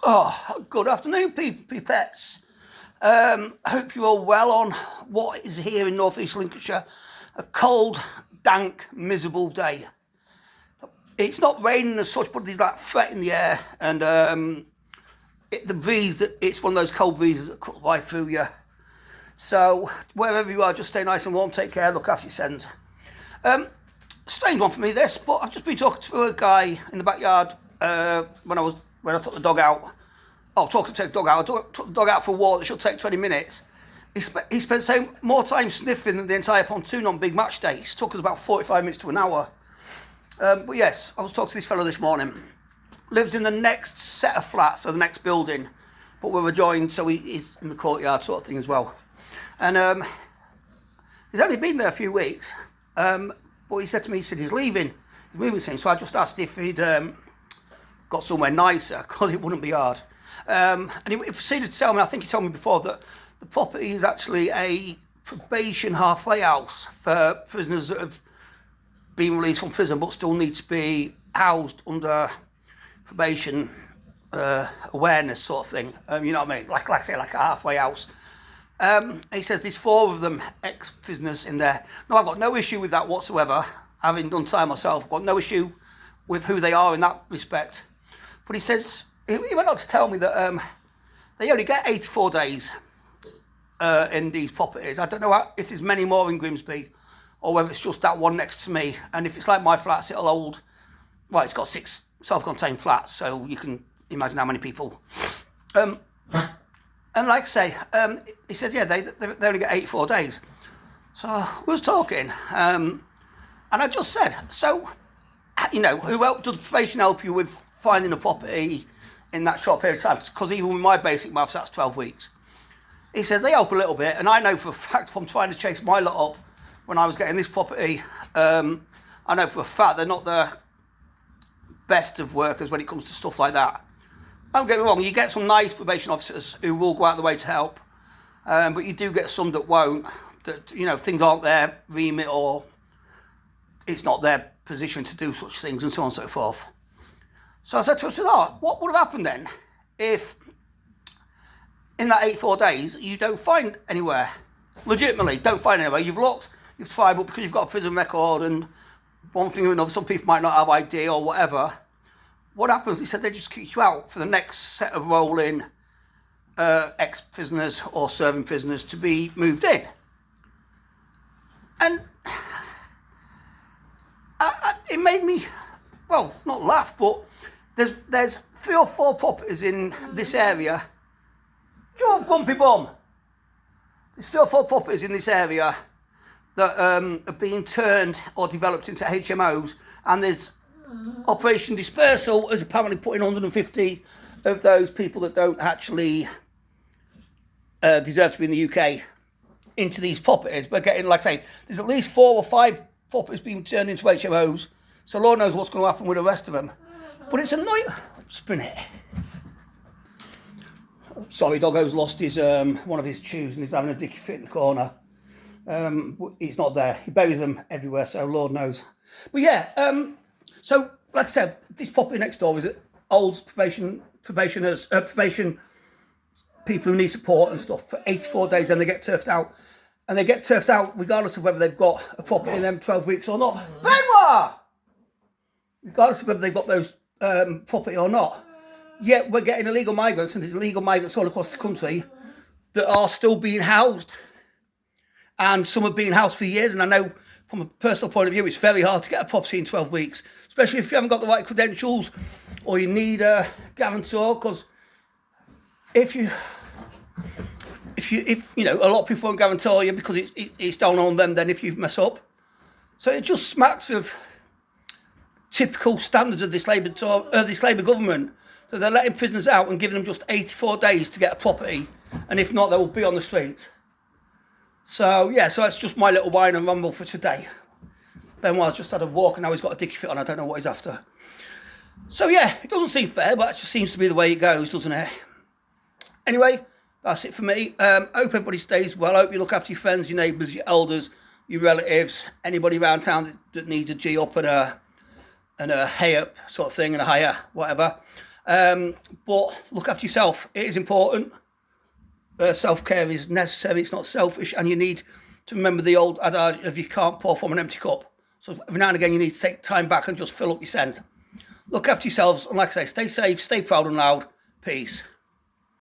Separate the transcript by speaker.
Speaker 1: Oh, good afternoon, pipettes. I hope you're all well on what is here in North East Lincolnshire a cold, dank, miserable day. It's not raining as such, but there's that threat in the air, and the breeze, it's one of those cold breezes that cuts right through you. So, wherever you are, just stay nice and warm, take care, look after yourselves. Strange one for me, this, but I've just been talking to a guy in the backyard when I took the dog out. I took the dog out. I took the dog out for a walk that should take 20 minutes. He spent more time sniffing than the entire pontoon on big match day. It took us about 45 minutes to an hour. But yes, I was talking to this fellow this morning. Lives in the next set of flats, so the next building. But we're adjoined, so he's in the courtyard sort of thing as well. And he's only been there a few weeks. But he said to me, he's leaving. He's moving soon. So I just asked if he'd got somewhere nicer, because it wouldn't be hard. And he proceeded to tell me, I think he told me before, that the property is actually a probation halfway house for prisoners that have been released from prison but still need to be housed under probation awareness sort of thing. You know what I mean? Like I say, like a halfway house. He says there's 4 of them ex-prisoners in there. Now, I've got no issue with that whatsoever, having done time myself. I've got no issue with who they are in that respect. But he says, he went on to tell me that they only get 84 days in these properties. I don't know if there's many more in Grimsby or whether it's just that one next to me. And if it's like my flats, it'll hold, well, it's got 6 self-contained flats, so you can imagine how many people. And like I say, he says, yeah, they only get 84 days. So we was talking, and I just said, so, you know, does probation help you with finding a property in that short period of time? Because even with my basic maths, that's 12 weeks. He says they help a little bit, and I know for a fact from trying to chase my lot up when I was getting this property, I know for a fact they're not the best of workers when it comes to stuff like that. Don't get me wrong, you get some nice probation officers who will go out of the way to help, but you do get some that won't, that, you know, things aren't their remit or it's not their position to do such things and so on and so forth. So I said to him, what would have happened then if in that 84 days you don't find anywhere? Legitimately, don't find anywhere. You've looked, you've tried, but because you've got a prison record and one thing or another, some people might not have ID or whatever. What happens? He said they just kick you out for the next set of rolling ex-prisoners or serving prisoners to be moved in. And it made me, well, not laugh, but there's 3 or 4 properties in this area. Joe Gumpy Bum. There's 3 or 4 properties in this area that are being turned or developed into HMOs, and there's Operation Dispersal is apparently putting 150 of those people that don't actually deserve to be in the UK into these properties. We're getting, like I say, there's at least 4 or 5 properties being turned into HMOs, so Lord knows what's going to happen with the rest of them. But it's annoying. Spin it. Sorry, Doggo's lost his one of his chews and he's having a dicky fit in the corner. He's not there. He buries them everywhere, so Lord knows. But yeah, so like I said, this property next door is holds probation people who need support and stuff for 84 days, and they get turfed out. And they get turfed out regardless of whether they've got a property in them 12 weeks or not. Benoit! Regardless of whether they've got those property or not. Yet we're getting illegal migrants, and there's illegal migrants all across the country that are still being housed. And some have been housed for years, and I know from a personal point of view it's very hard to get a property in 12 weeks, especially if you haven't got the right credentials or you need a guarantor, because if you know, a lot of people won't guarantor you because it's down on them then if you mess up. So it just smacks of typical standards of this Labour government. So they're letting prisoners out and giving them just 84 days to get a property, and if not, they will be on the streets. So yeah, so that's just my little whine and rumble for today. Benoit's just had a walk and now he's got a dicky fit on. I don't know what he's after. So yeah, it doesn't seem fair, but it just seems to be the way it goes, doesn't it? Anyway, that's it for me. Hope everybody stays well. Hope you look after your friends, your neighbours, your elders, your relatives, anybody around town that needs a G up and a hay up sort of thing and a hire, whatever. But look after yourself. It is important. Self-care is necessary. It's not selfish, and you need to remember the old adage of you can't pour from an empty cup. So every now and again you need to take time back and just fill up your scent. Look after yourselves, and like I say, stay safe, stay proud and loud. Peace.